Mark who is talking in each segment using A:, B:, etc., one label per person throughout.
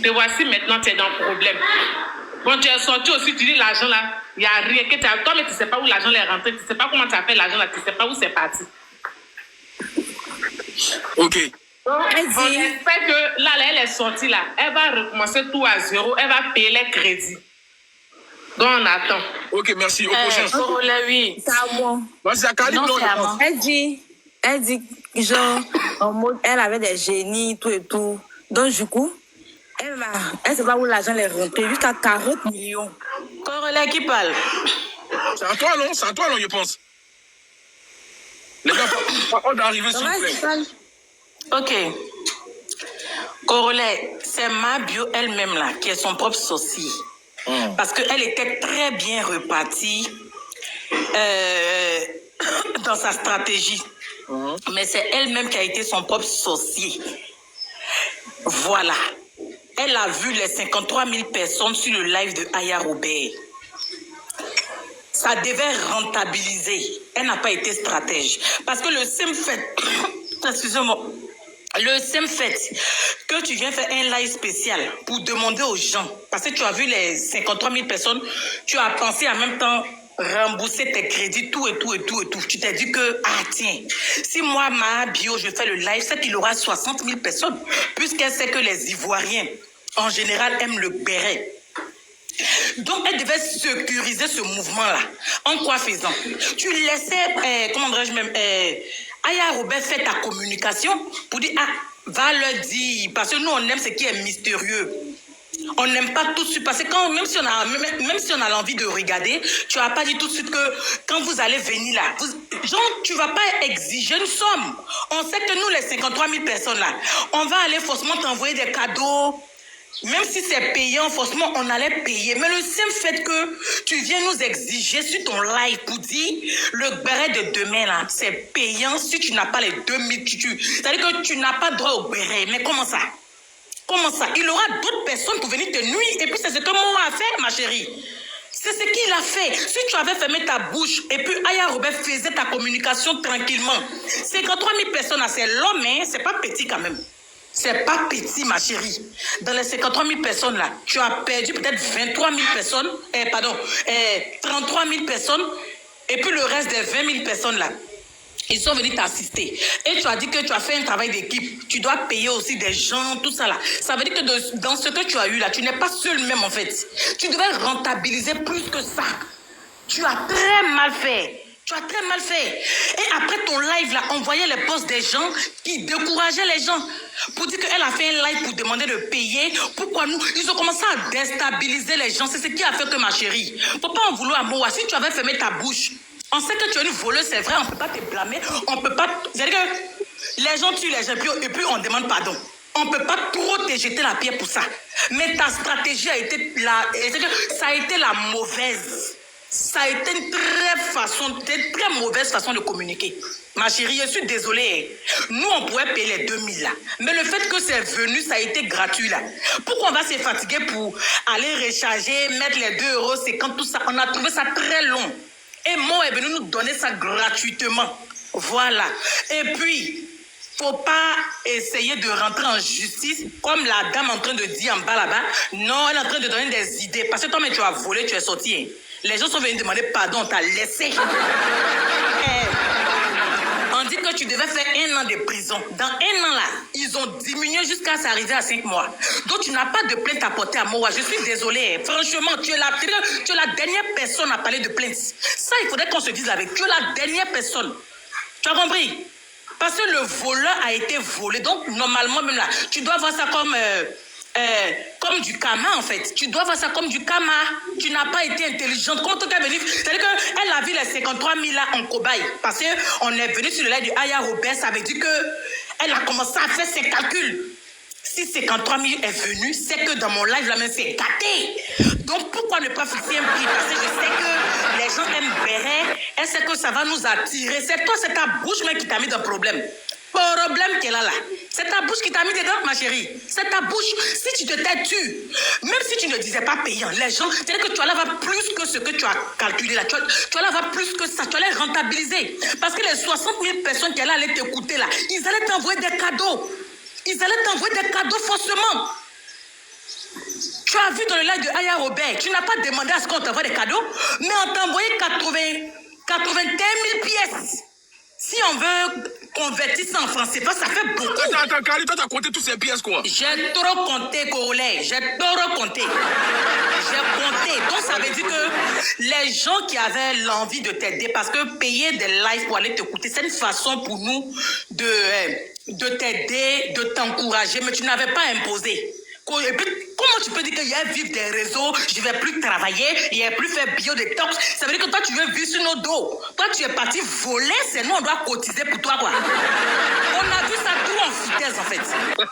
A: Te voici maintenant, tu es dans le problème. Bon, tu es sorti aussi, tu dis l'argent là, il n'y a rien que tu as. Toi, mais tu ne sais pas où l'argent est rentré, tu ne sais pas comment tu as fait l'argent là, tu ne sais pas où c'est parti.
B: Ok.
A: On espère que là, elle est sortie là, elle va recommencer tout à zéro, elle va payer les crédits. Donc on attend.
B: Ok, merci. Au prochain.
C: Oui.
D: C'est à moi.
B: Vas-y, à Kali, non,
C: c'est à moi.
D: Elle dit, genre, en mode, elle avait des génies, tout et tout. Donc, du coup, elle sait pas où l'argent est rentré, jusqu'à 40 millions.
C: Corolla qui parle.
B: C'est à toi, non? C'est à toi, non, je pense. Les gars, on doit arriver sur le plaît.
C: Ok. Corolla, c'est ma bio elle-même là, qui est son propre saucier. Parce qu'elle était très bien repartie dans sa stratégie. Mais c'est elle-même qui a été son propre saucier. Voilà. Elle a vu les 53 000 personnes sur le live de Aya Robert. Ça devait rentabiliser. Elle n'a pas été stratège. Parce que le simple fait... Excusez-moi. Le simple fait que tu viens faire un live spécial pour demander aux gens, parce que tu as vu les 53 000 personnes, tu as pensé en même temps rembourser tes crédits, tout et tout et tout et tout. Tu t'es dit que, ah tiens, si moi, ma bio, je fais le live, c'est qu'il aura 60 000 personnes, puisqu'elle sait que les Ivoiriens, en général, aiment le béret. Donc, elle devait sécuriser ce mouvement-là. En quoi faisant? Tu laissais, comment dirais-je même, Aya Robert fait ta communication pour dire, ah, va leur dire, parce que nous, on aime ce qui est mystérieux. On n'aime pas tout de suite, parce que quand, même si on a l'envie de regarder, tu n'as pas dit tout de suite que quand vous allez venir là, genre, tu ne vas pas exiger une somme. On sait que nous, les 53 000 personnes là, on va aller forcément t'envoyer des cadeaux. Même si c'est payant, forcément, on allait payer. Mais le simple fait que tu viens nous exiger sur ton live pour dire le béret de demain, là, c'est payant si tu n'as pas les 2000. C'est-à-dire que tu n'as pas droit au béret. Mais comment ça? Comment ça? Il aura d'autres personnes pour venir te nuire. Et puis, c'est ce que moi a fait, ma chérie. C'est ce qu'il a fait. Si tu avais fermé ta bouche et puis Aya Robert faisait ta communication tranquillement, 53 000 personnes, c'est l'homme, hein, c'est pas petit quand même. C'est pas petit, ma chérie. Dans les 53 000 personnes là, tu as perdu peut-être 23 000 personnes, 33 000 personnes, et puis le reste des 20 000 personnes là, ils sont venus t'assister. Et tu as dit que tu as fait un travail d'équipe. Tu dois payer aussi des gens, tout ça là. Ça veut dire que dans ce que tu as eu là, tu n'es pas seul même en fait. Tu devais rentabiliser plus que ça. Tu as très mal fait. Tu as très mal fait. Et après ton live là, on voyait les posts des gens qui décourageaient les gens. Pour dire qu'elle a fait un live pour demander de payer. Pourquoi nous? Ils ont commencé à déstabiliser les gens. C'est ce qui a fait que ma chérie. Faut pas en vouloir à moi. Si tu avais fermé ta bouche, on sait que tu es une voleuse, c'est vrai, on ne peut pas te blâmer. On peut pas. C'est-à-dire que les gens tuent les gens et puis on demande pardon. On ne peut pas trop te jeter la pierre pour ça. Mais ta stratégie a été ça a été la mauvaise. Ça a été une très mauvaise façon de communiquer. Ma chérie, je suis désolée. Nous, on pourrait payer les 2000 là. Mais le fait que c'est venu, ça a été gratuit là. Pourquoi on va se fatiguer pour aller recharger, mettre les 2,50 €, tout ça? On a trouvé ça très long. Et Mo est venu nous donner ça gratuitement. Voilà. Et puis, faut pas essayer de rentrer en justice comme la dame en train de dire en bas là-bas. Non, elle est en train de donner des idées. Parce que toi, mais tu as volé, tu es sorti. Hein. Les gens sont venus demander pardon, on t'a laissé. On dit que tu devais faire 1 an de prison. Dans 1 an là, ils ont diminué jusqu'à s'arriver à 5 mois. Donc tu n'as pas de plainte à porter à moi. Je suis désolée. Franchement, tu es la dernière personne à parler de plainte. Ça, il faudrait qu'on se dise avec. Tu es la dernière personne. Tu as compris? Parce que le voleur a été volé. Donc normalement même là, tu dois voir ça comme du karma en fait. Tu dois voir ça comme du karma. Tu n'as pas été intelligente. Comment tu as venu? C'est-à-dire qu'elle a vu les 53 000 là en cobaye. Parce qu'on est venu sur le live de Aya Robert. Ça veut dire qu'elle a commencé à faire ses calculs. Si 53 000 est venu, c'est que dans mon live, la main s'est gâtée. Donc pourquoi ne pas fixer un prix? Parce que je sais que les gens aiment béret. Elle sait que ça va nous attirer. C'est toi, c'est ta bouche même qui t'a mis dans le problème. Problème qu'elle a là. C'est ta bouche qui t'a mis dedans, ma chérie. C'est ta bouche. Si tu te têtu, même si tu ne disais pas payant, les gens, c'est-à-dire que tu allais avoir plus que ce que tu as calculé là. Tu allais avoir plus que ça. Tu allais rentabiliser. Parce que les 60 000 personnes qui allaient t'écouter là, ils allaient t'envoyer des cadeaux. Ils allaient t'envoyer des cadeaux faussement. Tu as vu dans le live de Aya Robert, tu n'as pas demandé à ce qu'on t'envoie des cadeaux, mais on t'a envoyé 81 000 pièces. Si on veut convertir ça en francs CFA, ça fait beaucoup.
B: Attends, Kali, toi, t'as compté toutes ces pièces, quoi.
C: J'ai trop compté, Congolais. J'ai trop compté. J'ai compté. Donc, ça veut dire que les gens qui avaient l'envie de t'aider, parce que payer des lives pour aller t'écouter, c'est une façon pour nous de t'aider, de t'encourager, mais tu n'avais pas imposé. Et puis, comment tu peux dire qu'il y a vivre des réseaux, je ne vais plus travailler, il n'y a plus faire bio-détox? Ça veut dire que toi, tu veux vivre sur nos dos. Toi, tu es parti voler, c'est nous, on doit cotiser pour toi, quoi. On a vu ça tout en foutaise, en fait.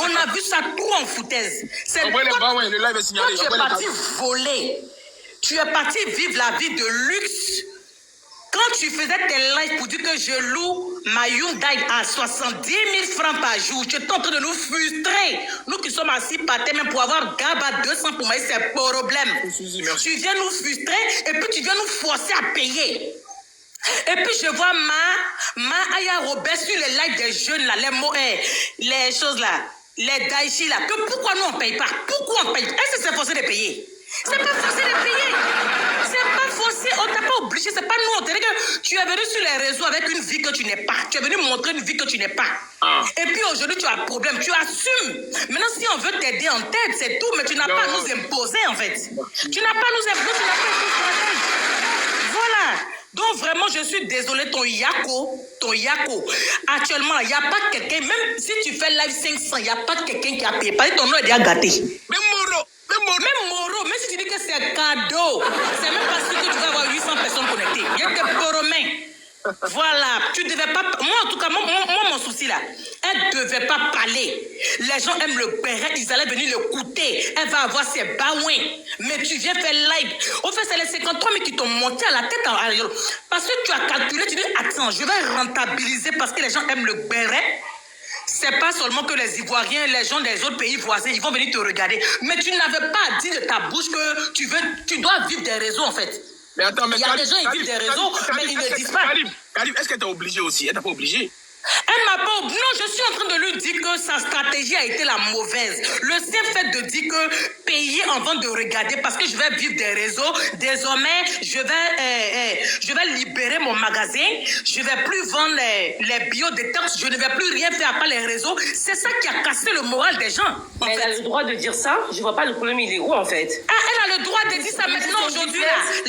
C: On a vu ça tout en foutaise. C'est toi,
B: le live est signalé.
C: tu es parti voler. Tu es parti vivre la vie de luxe. Quand tu faisais tes lives pour dire que je loue ma Hyundai à 70 000 francs par jour, tu es en train de nous frustrer. Nous qui sommes assis par terre, même pour avoir GABA 200 pour moi, c'est un problème. Tu viens nous frustrer et puis tu viens nous forcer à payer. Et puis je vois ma Aya Robert sur les lives des jeunes là, les choses là, les Daichi là, que pourquoi nous on paye pas? Pourquoi on paye? Est-ce que c'est forcé de payer? C'est pas forcé de payer. C'est pas forcé, on t'a pas obligé, c'est pas nous. C'est-à-dire que tu es venu sur les réseaux avec une vie que tu n'es pas. Tu es venu montrer une vie que tu n'es pas. Et puis aujourd'hui, tu as un problème, tu assumes. Maintenant, si on veut t'aider, on t'aide, c'est tout, mais tu n'as pas à nous imposer en fait. Tu n'as pas à nous imposer, tu n'as pas à nous imposer. Voilà. Donc vraiment, je suis désolée, ton Yako, actuellement, il n'y a pas quelqu'un, même si tu fais live 500, il n'y a pas quelqu'un qui a payé. Parce que ton nom est déjà gâté. Même Moro, même si tu dis que c'est un cadeau, c'est même pas sûr que tu vas avoir 800 personnes connectées. Il y a des poromains. Voilà, tu devais pas... Moi, en tout cas, mon souci là, elle devait pas parler. Les gens aiment le béret, ils allaient venir l'écouter. Elle va avoir ses baouins. Mais tu viens faire live. Au fait, c'est les 53 000 qui t'ont monté à la tête. Parce que tu as calculé, tu dis, attends, je vais rentabiliser parce que les gens aiment le béret. C'est pas seulement que les Ivoiriens, les gens des autres pays voisins, ils vont venir te regarder. Mais tu n'avais pas dit de ta bouche que tu dois vivre des réseaux, en fait.
B: Mais attends, mais
C: il y a des gens qui vivent des réseaux, mais ils ne disent pas.
B: Khalib, est-ce qu'elle t'a obligé aussi? Elle t'a pas obligé?
C: Elle m'a pas... Non, je suis en train de lui dire que sa stratégie a été la mauvaise. Le simple fait de dire que payer avant de regarder, parce que je vais vivre des réseaux, désormais, je vais libérer mon magasin, je vais plus vendre les bio-détox, je ne vais plus rien faire à part les réseaux. C'est ça qui a cassé le moral des gens.
E: Mais elle a le droit de dire ça. Je vois pas le problème, il est où en fait?
C: Ah, elle a le droit de dire ça maintenant aujourd'hui.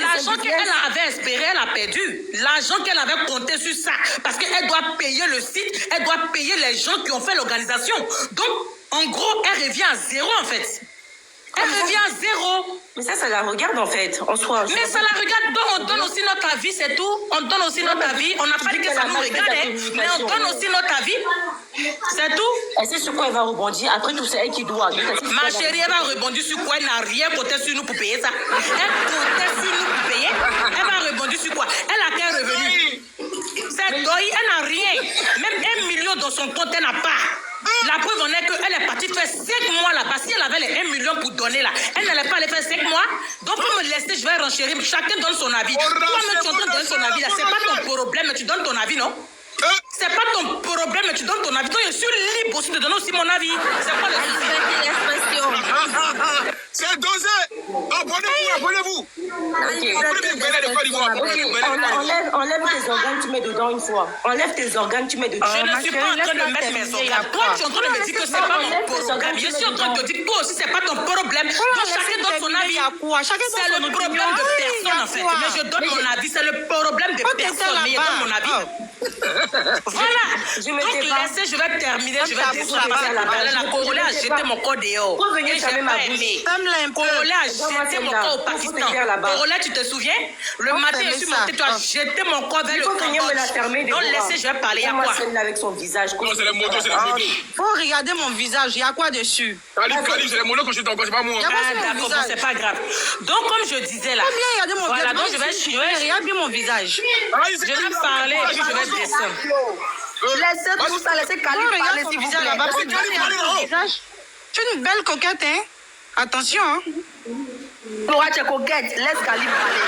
C: L'argent qu'elle avait espéré, elle a perdu. L'argent qu'elle avait compté sur ça. Parce qu'elle doit payer le site, elle doit payer les gens qui ont fait l'organisation. Donc, en gros, elle revient à zéro en fait. Elle revient à zéro.
E: Mais ça la regarde en fait, en soi.
C: Mais ça la regarde, donc on donne aussi notre avis, c'est tout. On donne aussi notre avis. On n'a pas dit que ça nous regarde, mais on donne aussi notre avis. C'est tout.
E: Elle sait sur quoi elle va rebondir. Après tout, c'est elle qui doit.
C: Ma chérie, elle va rebondir sur quoi? Elle n'a rien compté sur nous pour payer ça. Elle comptait sur nous pour payer. Elle va rebondir sur quoi? Elle a quel revenu? C'est Doi, elle n'a rien. Même 1 million dans son compte, elle n'a pas. La preuve en est qu'elle est partie faire 5 mois là-bas. Si elle avait les 1 million pour donner là, elle n'allait pas aller faire 5 mois. Donc pour me laisser, je vais renchérir. Chacun donne son avis. Toi-même, tu es en train de donner son avis là. C'est pas ton problème, mais tu donnes ton avis, non? C'est pas ton problème, mais tu donnes ton avis. Donc je suis libre aussi de donner aussi mon avis. C'est quoi le souci?
B: C'est dosé. Abonnez-vous.
E: Enlève tes organes, tu mets dedans une fois. Enlève tes organes, tu mets dedans.
C: Je ne suis pas en train de mettre mes organes. Toi, tu es en train de me dire que c'est pas mon problème. Je suis en train de te dire que toi aussi, c'est pas ton problème. Donc chacun donne son avis. C'est le problème de personne en fait. Mais je donne mon avis. C'est le problème de personne. Mais je donne mon avis. Voilà. Donc laissez, je vais terminer. Je vais descendre. La Congolais a jeté mon corps dehors. Et j'ai pas aimé. Congolais a jeté mon corps au Pakistan. Congolais, tu te souviens? Le matin, je suis montée, tu as jeté mon corps vers le Cambodge. Donc laissez, je vais parler. Il y a quoi?
E: Avec son visage.
B: Non, c'est les motos, c'est les motos.
F: Faut regarder mon visage, il y a quoi dessus?
B: Khalib, c'est les motos que je t'envoie, c'est pas moi.
C: Ah, d'accord, bon, c'est pas grave. Donc, comme je disais là.
F: Faut bien regarder mon visage.
C: Voilà, donc je vais
F: regarde bien mon visage.
C: Je vais parler et puis je vais descendre.
F: Laissez tout ça, laissez Khalib parler si visage là-bas. Tu es une belle coquette, hein? Attention, hein?
C: Toi, tu es coquette, laisse Khalib parler.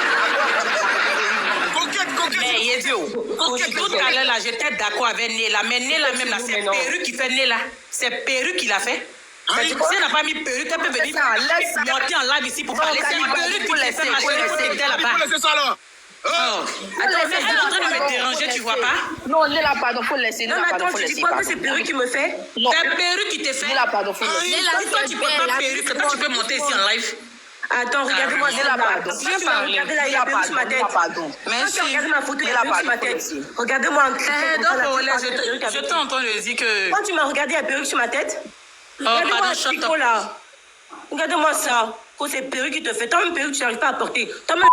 B: Coquette.
C: Mais Yézio, tout à l'heure là, j'étais d'accord avec Néla. Mais Néla même là, c'est Perru qui fait Néla. C'est Perru qui l'a fait. Si elle n'a pas mis perruque, elle peut venir monter en live ici pour parler. C'est une perruque qui fait ma chérie, faut t'aider là-bas.
B: Il faut laisser ça là.
C: Attends, mais elle est en train de me déranger, tu vois pas?
G: Non, ne la pardon, faut laisser.
E: Non, mais attends, tu dis quoi que c'est perruque qui me fait?
C: C'est perruque qui te fait.
G: Ne la pardon, faut laisser.
C: Toi, tu peux pas perruque, c'est pas tu peux monter ici en live.
E: Attends, regardez-moi ça là.
C: Je parle.
E: Regardez là, il y a perruque sur ma tête.
C: Merci.
E: Regardez ma photo, il y a perruque sur ma tête. Regardez-moi en
C: Je t'ai entendu dire que...
E: Quand tu m'as regardé, il y a perruque sur ma tête.
C: pardon,
E: Regardez-moi
C: shut
E: ce
C: up.
E: là. Regardez-moi ça. Quand c'est perruque qui te fait, toi même perruque, tu n'arrives pas à porter. Toi même